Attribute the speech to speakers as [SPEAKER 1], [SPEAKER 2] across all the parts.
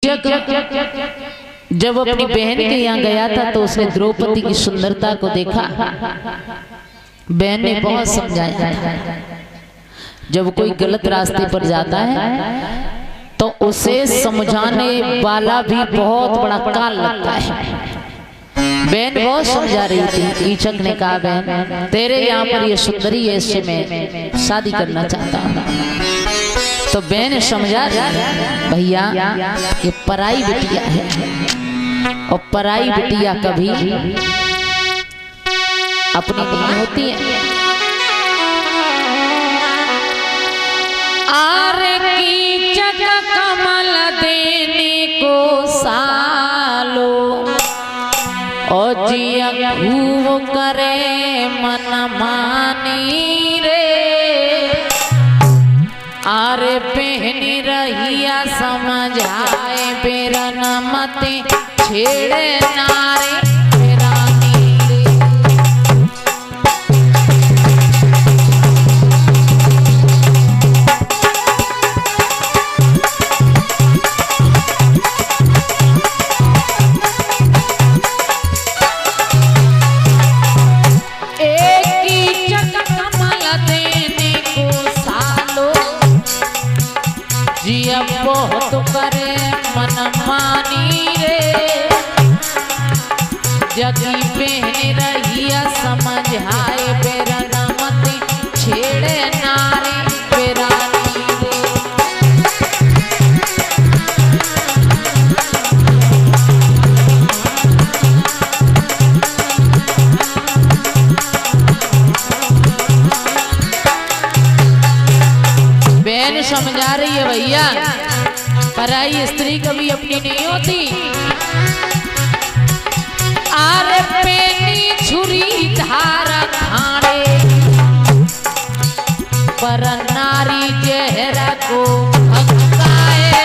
[SPEAKER 1] जब अपनी बहन के यहाँ गया था तो उसने द्रौपदी की सुंदरता को देखा। बहन ने बहुत समझाया, जब कोई गलत रास्ते पर जाता है तो उसे समझाने वाला भी बहुत बड़ा काल लगता है। बहन बहुत समझा रही थी। कीचक ने कहा, बहन तेरे यहाँ पर ये सुंदरी है, इससे मैं शादी करना चाहता हूँ। तो बहन समझा, भैया ये पराई बिटिया है और पराई बिटिया कभी अपनी नहीं होती है। आरे कीचक कमल देने को सालो और जिया खूब करे मन मानी रे। आरे पहनी रहिया समझाए बेरा न मते छेड़े नारे। बहुत करे मन मानी रे, जगी पहने रहिया समझाए बेरा न मते छेड़े नारे बेरानी रे। बहन समझा रही है, भैया पराई स्त्री कभी अपनी नहीं होती। आरे पेनी छुरी धारा खाड़े पर नारी जहरा को हकाए।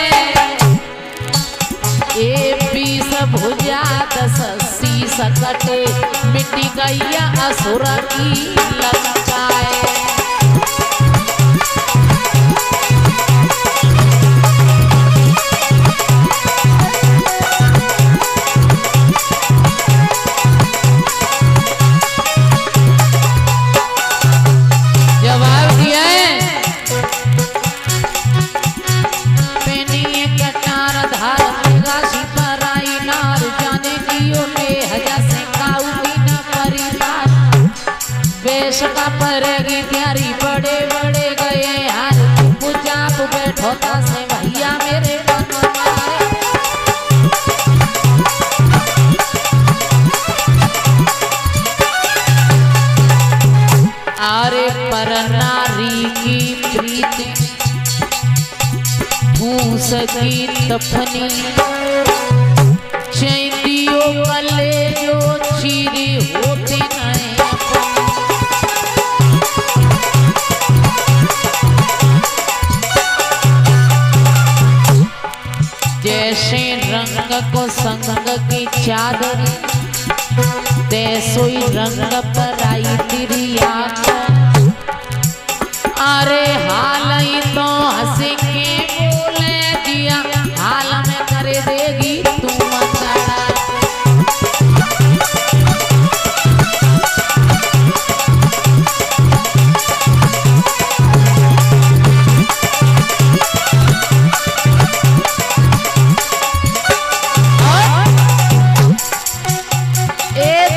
[SPEAKER 1] ए बीस भुजा दस सी सकट मिट्टी गैया असुर की ललकाए। बेशका परेगी प्यारी बड़े बड़े गए यार, चुपचाप बैठो से भैया मेरे आरे पर नारी की प्रीति फूस की तफनी चैतियों कले जो चीरी होती नहीं। जैसे रंग को संग की चादर तैसोई रंग पर आई तेरी आँख। अरे हाल ही तो हंस के बोले दिया, हाल में करे देगी तू मताड़ा।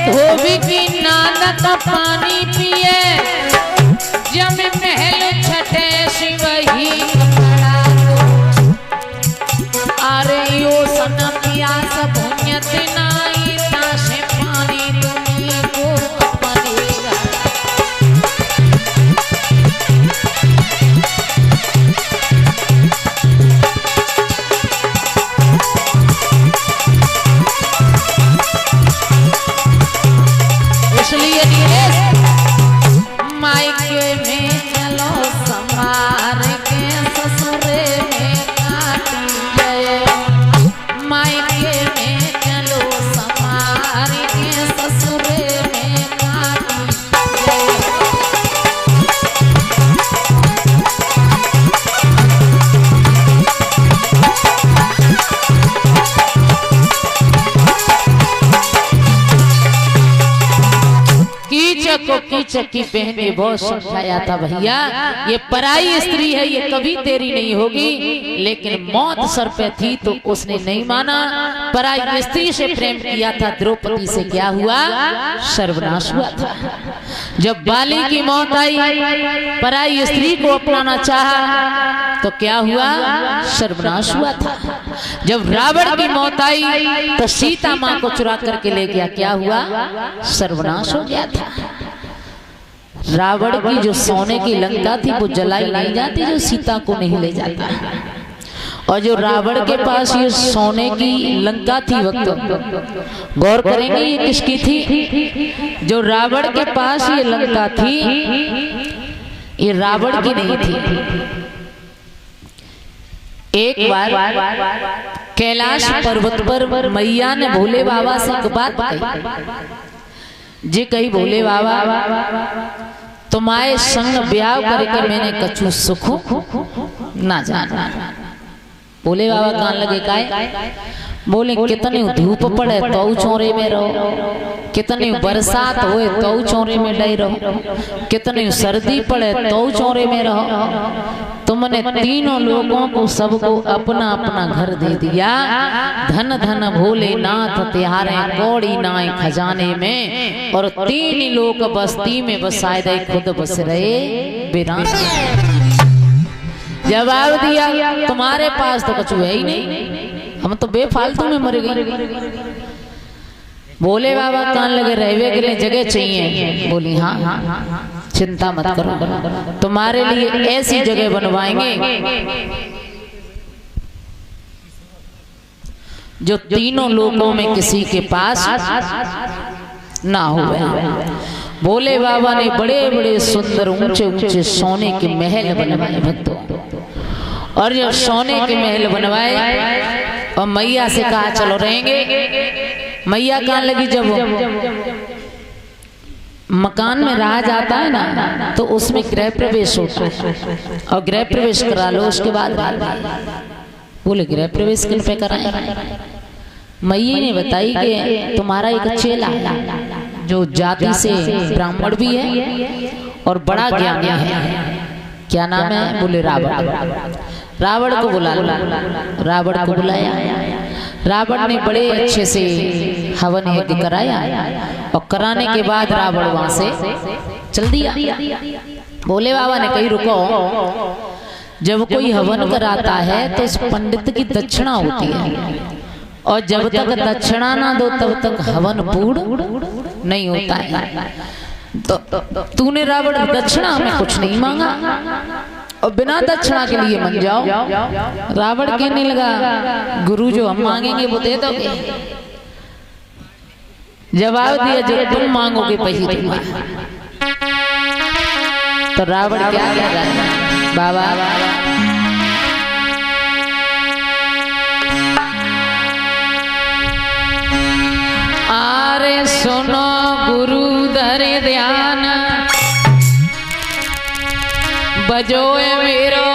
[SPEAKER 1] धोबी की नानक पानी पिए, जब महल छठे शिवही खड़ा। अरे यो सन प्यास भुन्यत नाई ताशे पानी तुम्ही को अपनेगा। इसलिए मायके में चलो संभार के ससुरे में काटी गए। मायके में चलो संभार चक्की बहन ने बहुत समझाया था, भैया ये पराई स्त्री है, ये कभी तेरी नहीं होगी। लेकिन मौत सर पे थी तो उसने नहीं माना। पराई स्त्री से प्रेम किया था, द्रौपदी से क्या हुआ? सर्वनाश हुआ था। जब बाली की मौत आई, पराई स्त्री को अपनाना चाहा तो क्या हुआ? सर्वनाश हुआ था। जब रावण की मौत आई तो सीता मां को चुरा करके ले गया, क्या हुआ? सर्वनाश हो गया था। रावण की जो सोने की लंका थी वो जलाई नहीं जाती जो सीता को नहीं ले जाता। और जो रावण के पास ये सोने की लंका थी, वक्त गौर करेंगे ये किसकी थी? जो रावण के पास ये लंका थी ये रावण की नहीं थी। एक बार कैलाश पर्वत पर मैया ने भोले बाबा से एक बात कही। जी कही, भोले बाबा तुम्हारे संग ब्याह करके मैंने कछु सुख ना जाना। भोले बाबा कान लगे काय? बोले कितनी धूप पड़े तो चौरे में रहो, कितनी बरसात होए तो चौरे में डे रहो, कितनी सर्दी पड़े तो चौरे में रहो। तुमने तीनों लोगों को सबको अपना अपना घर दे दिया। धन धन भोलेनाथ तिहारे कौड़ी नाए खजाने में, और तीन लोग बस्ती में बसाए दे खुद बस रहे बिना। जवाब दिया तुम्हारे पास तो कुछ है ही नहीं, हम तो बेफालतू में मर गए। बोले बाबा कान लगे, रहवे के लिए जगह चाहिए। बोली हाँ, चिंता मत करो, तुम्हारे लिए ऐसी जगह बनवाएंगे जो तीनों लोगों में किसी के पास ना हो। भोले बाबा ने बड़े बड़े सुंदर ऊंचे ऊंचे सोने के महल बनवाए भक्तों। और जब सोने के महल बनवाए और मैया से कहा चलो रहेंगे। मैया कहाँ लगी, जब मकान में रहा जाता है ना तो उसमें गृह प्रवेश होता है, और गृह प्रवेश करा लो उसके बाद। बोले गृह प्रवेश किन पे कराएं? मैया ने बताई कि तुम्हारा एक चेला है जो जाति से ब्राह्मण भी है और बड़ा ज्ञानी है। क्या नाम है? बोले रावण। रावण को बुला लो। रावण को बुलाया। रावण ने बड़े अच्छे से हवन यज्ञ कराया, और कराने के बाद रावण वहां से चल दिया। भोले बाबा ने कही रुको, जब कोई हवन कराता है तो उस पंडित की दक्षिणा होती है, और जब तक दक्षिणा ना दो तब तक हवन पूर्ण नहीं होता है। तो तूने रावण दक्षिणा में कुछ नहीं मांगा और बिना दक्षिणा के लिए मन जाओ। रावण कहने लगा गुरु जो हम मांगेंगे वो दे दोगे? जवाब दिया जो तुम मांगोगे वही दूंगा। तो रावण क्या कह रहा है? बाबा आरे सुनो गुरु धरे ध्यान, बजोए मेरो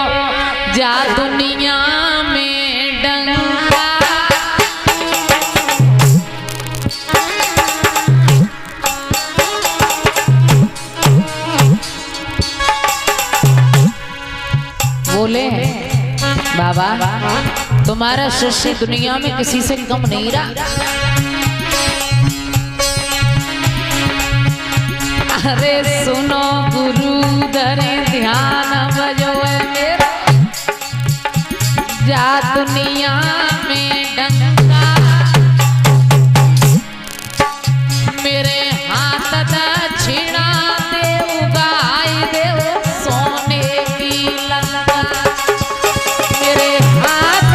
[SPEAKER 1] जा दुनिया में डंका। बोले बाबा तुम्हारा शिष्य दुनिया में किसी से कम नहीं रहा। अरे सुनो गुरु धरे ध्यान, बजो मेरा जा दुनिया में डंका। मेरे हाथ दक्षिणा देव गाय देव सोने की लंका। मेरे हाथ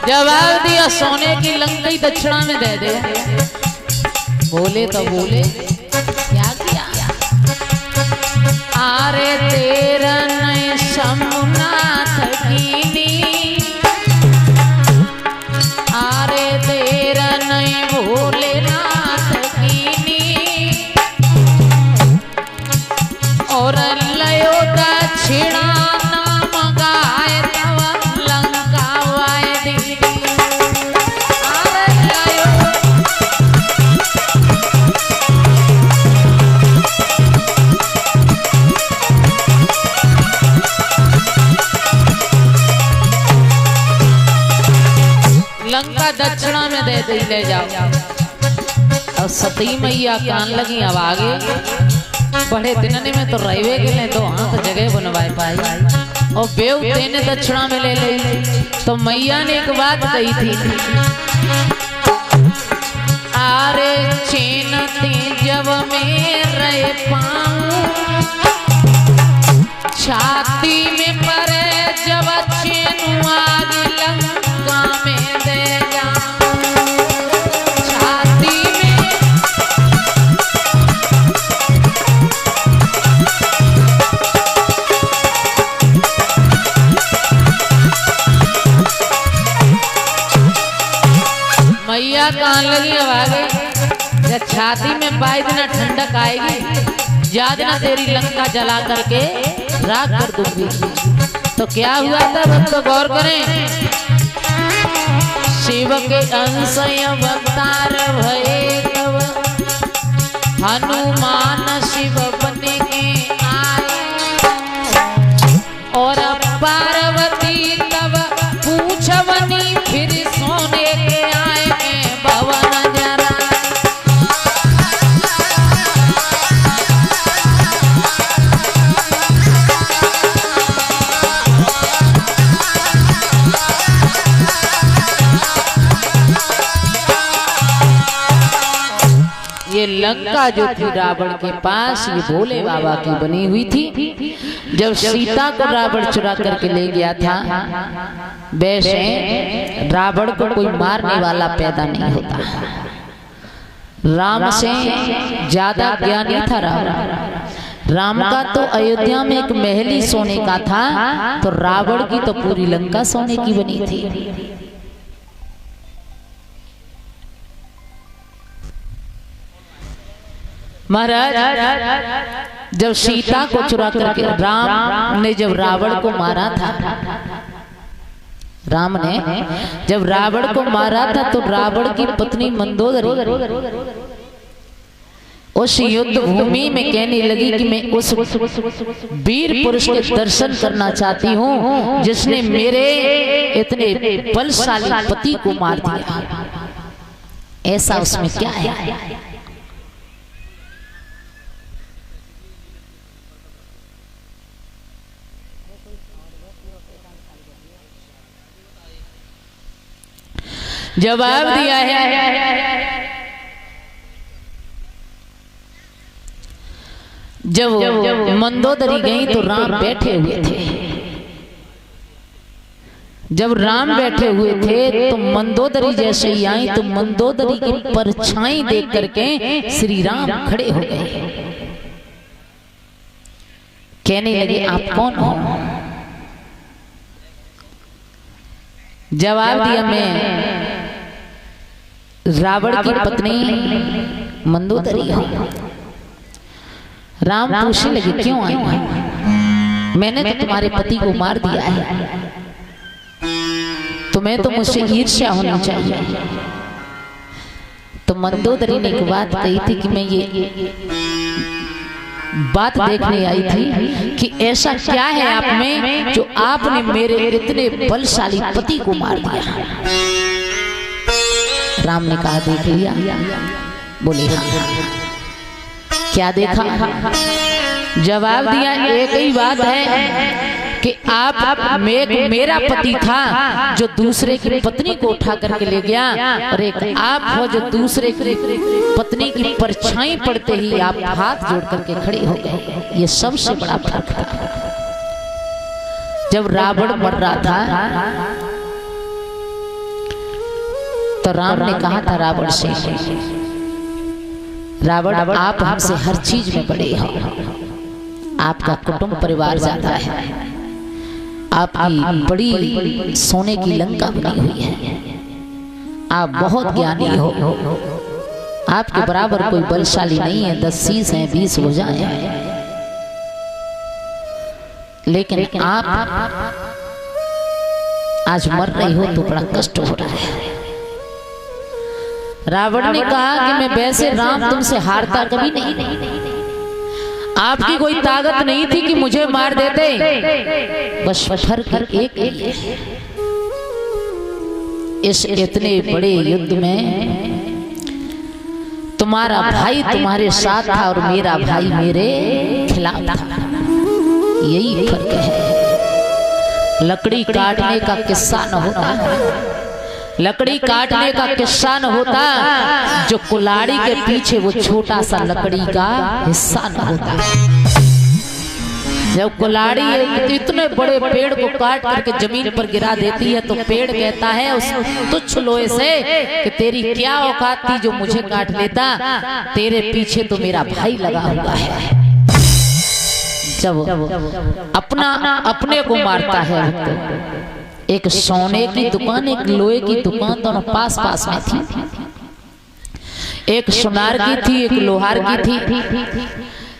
[SPEAKER 1] जवाब दिया सोने की लंका ही दक्षिणा में दे दे। बोले तो बोले क्या किया? आरे तेरा नए शंभुनाथ कीनी, आरे तेरा नए भोलेनाथ कीनी, और लयो दक्षिणा दे ले जाओ। और सती मैया कान लगी अब आगे बड़े दिनने में तो रहे गए तो हाँ तो जगह बनवाए पाई और बेव देने दक्षिणा में ले ले। तो मैया ने एक बात कही थी, आरे चीनती जब मेरे पाऊं छाती में परे जब चीन आग लंका में दे जाऊं छाती में। मैया कान लगी अब आगे जब छाती में पाई दिन ठंडक आएगी याद ना तेरी लंका जला करके राख कर दूंगी। तो क्या हुआ था भक्त गौर करें, शिव के अंश अवतार भये तब हनुमान शिव बने के आए और पार्वती तब पूछवनी फिर सोने के आए भवन जरा। ये लंका जो थी रावण के पास ये भोले बाबा की बनी हुई थी। जब सीता को रावण चुरा करके ले गया था वैसे रावण को कोई मारने वाला पैदा नहीं होता। राम से ज्यादा ज्ञानी था रावण। राम का तो अयोध्या में एक महल ही सोने का था तो रावण की तो पूरी लंका सोने की बनी थी। महाराज जब सीता को चुरा करके राम ने जब रावण को मारा था, राम ने जब रावण को मारा था तो रावण की पत्नी मंदोदरी उस युद्ध भूमि में कहने लगी कि मैं उस वीर पुरुष के दर्शन करना चाहती हूँ जिसने मेरे इतने बलशाली पति को मार दिया। ऐसा उसमें क्या है? जवाब दिया है जब मंदोदरी गई तो राम बैठे हुए थे। जब राम बैठे हुए थे तो मंदोदरी जैसे ही आई तो मंदोदरी की परछाई देख करके श्री राम खड़े हो गए। कहने लगे आप कौन हो? जवाब दिया मैं रावण की पत्नी मंदोदरी हूं। राम पूछने लगे क्यों आई? मैंने तो तुम्हारे पति को मार दिया है, तुम्हें तो मुझसे ईर्ष्या होनी चाहिए। तो मंदोदरी ने एक बात कही थी कि मैं ये बात देखने आई थी कि ऐसा क्या है आप में जो आपने मेरे इतने बलशाली पति को मार दिया। राम ने कहा देख लिया? बोले हाँ। क्या देखा? जवाब दिया एक ही बात है कि आप मेरा पति था जो दूसरे की पत्नी को उठा करके ले गया और एक आप हो जो दूसरे की पत्नी की परछाई पड़ते ही आप हाथ जोड़ करके खड़े हो गए। ये सबसे बड़ा फर्क था। जब रावण मर रहा था तो राम ने कहा था रावण से, रावण आप हमसे हर चीज में बड़े हो, आपका कुटुंब परिवार ज्यादा है, आपकी बड़ी सोने की लंका बनी हुई है, आप बहुत ज्ञानी हो, आपके बराबर कोई बलशाली नहीं है। 10 शीश हैं 20 भुजा हैं, लेकिन आप आज मर रही हो तो बड़ा कष्ट हो रहा है। रावण ने कहा कि मैं वैसे राम तुमसे हारता कभी नहीं, आपकी कोई ताकत नहीं थी कि मुझे मार देते, बस फर्क एक ही है इस इतने बड़े युद्ध में तुम्हारा भाई तुम्हारे साथ था और मेरा भाई मेरे खिलाफ था। यही फर्क है। लकड़ी काटने का किस्सा न होता, लकड़ी काटने का किस्सा न होता जो कुल्हाड़ी के पीछे वो छोटा सा लकड़ी का हिस्सा न होता। जब कुल्हाड़ी इतने बड़े पेड़ को काट करके जमीन पर गिरा देती है तो पेड़ कहता है उस तुच्छ लोहे से कि तेरी क्या औकात थी जो मुझे काट लेता, तेरे पीछे तो मेरा भाई लगा हुआ है। जब अपने को मारता है। एक सोने की दुकान एक लोहे की दुकान दोनों पास पास में थी। एक सुनार की थी एक लोहार की थी।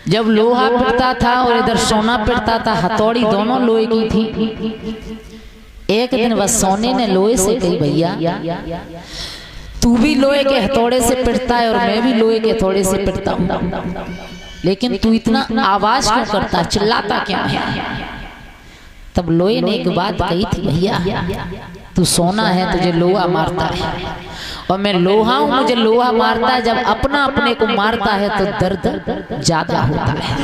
[SPEAKER 1] जब लोहा पिटता था और इधर सोना पिटता था, हथौड़ी दोनों लोहे की थी। एक दिन वह सोने ने लोहे से कही भैया तू भी लोहे के हथौड़े से पिटता है और मैं भी लोहे के हथौड़े से पिटता हूँ, लेकिन तू इतना आवाज क्यों करता, चिल्लाता क्या है? तब लोहे ने एक बात कही थी, भैया तू सोना है तुझे लोहा मारता है और मैं लोहा हूं मुझे लोहा मारता है। जब अपना अपने को मारता है तो दर्द ज्यादा होता है।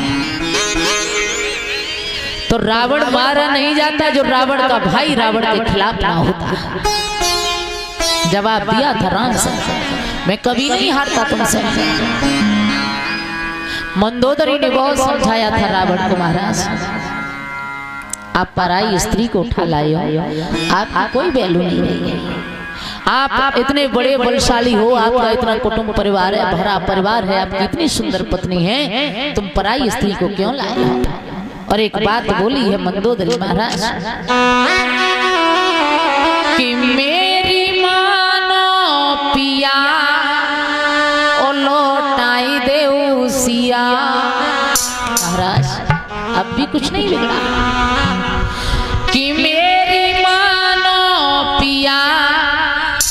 [SPEAKER 1] तो रावण मारा नहीं जाता जो रावण का भाई रावण के खिलाफ ना होता। जवाब दिया था राम से, मैं कभी नहीं हारता तुमसे। मंदोदरी ने बहुत समझाया था रावण को, महाराज आप पराई स्त्री को उठा लाए हो, आप कोई वैल्यू नहीं रही। आप इतने बड़े बलशाली हो, आपका इतना कुटुंब परिवार है, भरा परिवार है, आपकी इतनी सुंदर पत्नी है, तुम पराई स्त्री को क्यों लाए हो? और एक बात बोली है मंदोदरी महाराज कि मेरी मानो पिया ओ लौटाई दे उसिया। महाराज अब भी कुछ नहीं बिगड़ा कि मेरी मानो पिया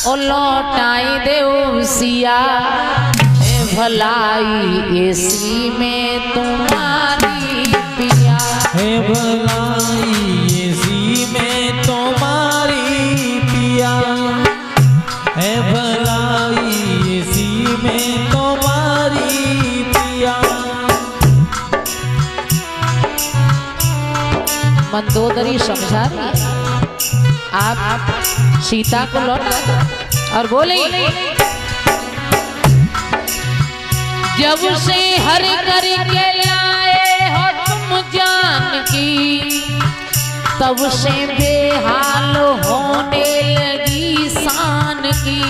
[SPEAKER 1] ओ लौटाई दे उसिया। भलाई इसी में तुम्हारी पिया,
[SPEAKER 2] है भलाई इसी में तुम्हारी पिया, है भलाई इसी में तुम्हारी पिया।
[SPEAKER 1] मंदोदरी समझा रही आप सीता को लौटा और बोले जब से हरि करके लाए हो तुम जानकी, तब से बेहाल होने लगी शान की।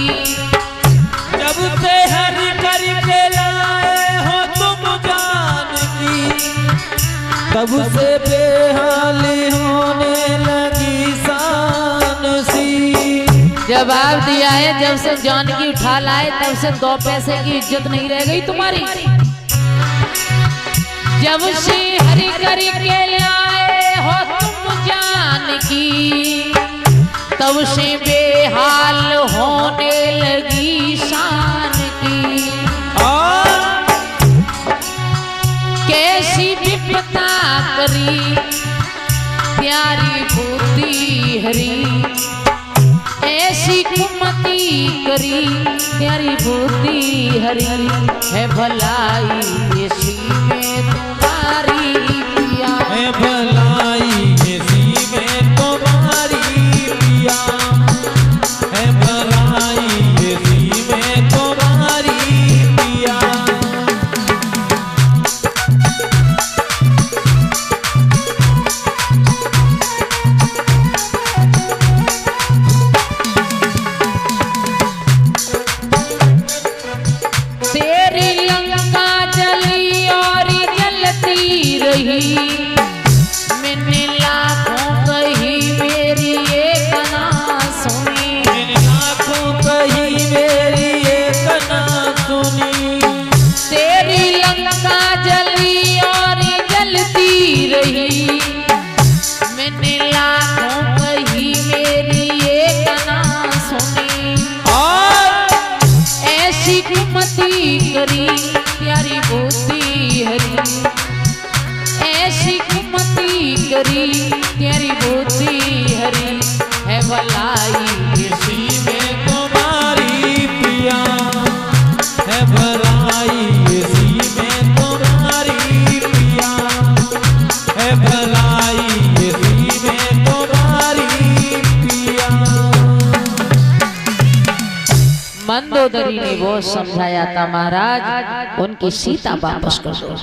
[SPEAKER 2] जब से हरि करके लाए हो तुम जानकी, तब से बेहाल होने लगी शान सी।
[SPEAKER 1] जवाब दिया है जब से जानकी उठा लाए तब से 2 पैसे की इज्जत नहीं रह गई तुम्हारी। जब से हरि करके लाए हो तुम जानकी, तब से बेहाल होने लगी शान की। कैसी विपदा करी प्यारी बुद्धि हरी, ऐसी कुमति करी प्यारी बुद्धि हरी। है भलाई इसी में तुम्हारी पिया,
[SPEAKER 2] है भलाई इसी में तुम्हारी पिया, है भलाई इसी में तुम्हारी पिया।
[SPEAKER 1] मंदोदरी ने बहुत समझाया था, महाराज उनकी सीता वापस कर दो।